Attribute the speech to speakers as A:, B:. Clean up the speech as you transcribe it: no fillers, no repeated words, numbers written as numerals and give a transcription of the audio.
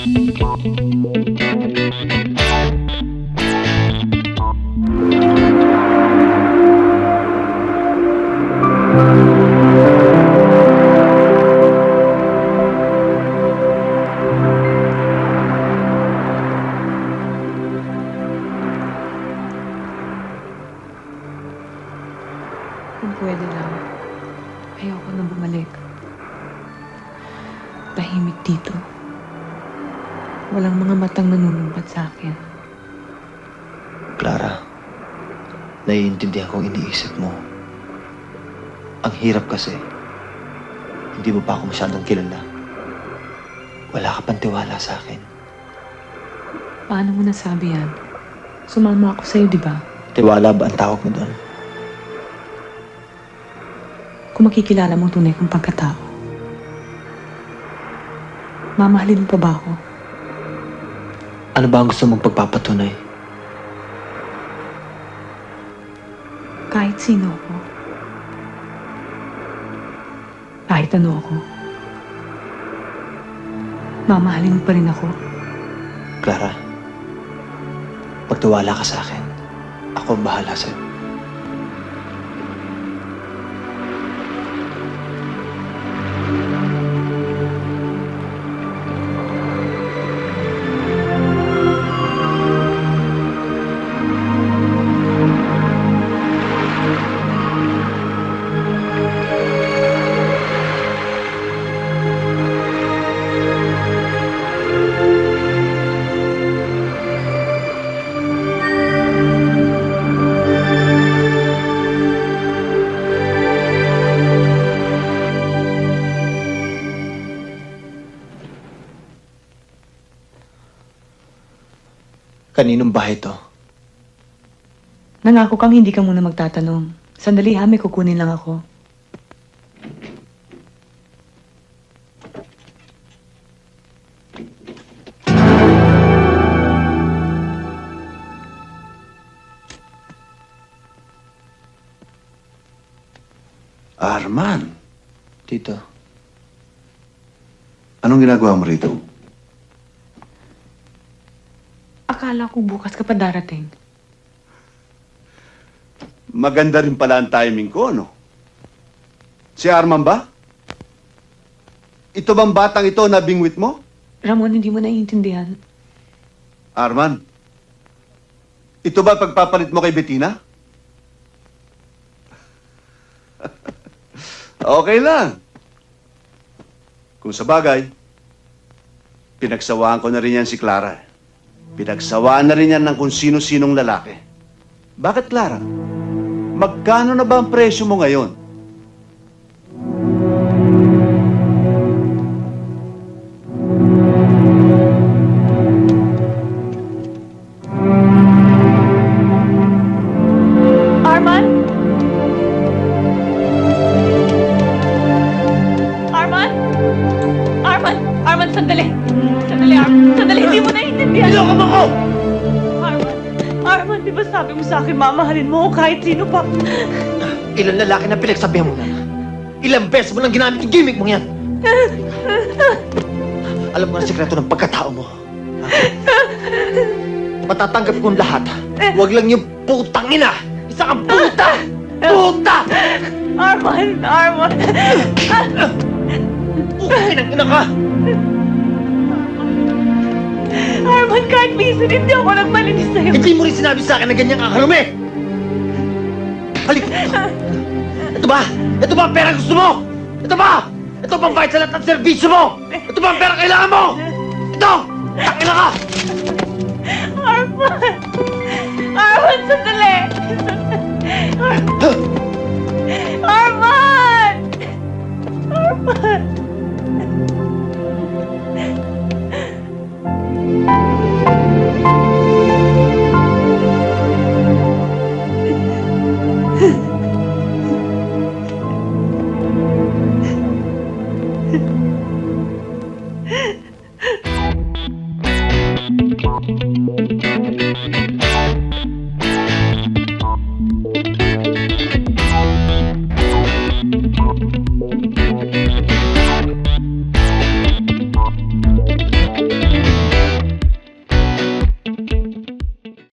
A: Kung pwede lang, ayoko na bumalik. Tahimik dito. Walang mga matang nanunumpat sa akin.
B: Clara, naiintindihan kong iniisip mo. Ang hirap kasi, hindi mo pa ako masyadong kilala. Wala ka pang tiwala sa akin.
A: Paano mo nasabi yan? Sumama ako sa'yo, di ba?
B: Tiwala ba ang tawag mo doon?
A: Kung makikilala mo tunay kong pagkatao. Mamahalin mo pa ba ako?
B: Ano ba ang gusto mong pagpapatunay?
A: Kahit sino ako. Kahit ano ako. Mamahalin mo pa rin ako.
B: Clara, pagtiwala ka sa akin, ako ang bahala sa'yo. Kaninong bahay to?
A: Nangako kang hindi ka muna magtatanong. Sandali ha, may kukunin lang ako.
C: Arman,
B: Tito,
C: anong ginagawa mo rito?
A: Akala ko bukas ka pa darating.
C: Maganda rin pala ang timing ko, no? Si Arman ba? Ito bang batang ito na bingwit mo?
A: Ramon, hindi mo naiintindihan.
C: Arman, ito ba pagpapalit mo kay Bettina? Okay lang. Kung sa bagay, pinagsawaan ko na rin yan si Clara. Pinagsawaan na rin yan ng kung sino-sinong lalaki. Bakit, Clara? Magkano na ba ang presyo mo ngayon?
A: Arman? Arman? Arman? Arman, sandali. Sandali, Arman. Sandali, hindi mo naiintindihan.
B: Niloko mo ko!
A: Arman, Arman, di ba sabi mo sa akin, mamahalin mo ako kahit sino pa?
B: Ilang lalaki na pinagsabihan mo na? Ilang beses mo nang ginamit yung gimmick mo yan? Alam mo na sikreto ng pagkatao mo. Ha? Matatanggap kong lahat. Huwag lang yung putang ina! Isa kang puta! Puta!
A: Arman! Arman!
B: Inang ina ka!
A: Arman, kahit minsan hindi ako nagmalinis sa'yo.
B: Hindi mo rin sinabi sa akin na ganyan kakarumi! Halika! Ito ba? Ito ba ang pera gusto mo? Ito ba? Ito bang bayad sa lahat ng serbisyo mo? Ito ba ang pera kailangan mo? Ito! Takina ka!
A: Arman! Arman, sandali! Arman! Arman! Arman!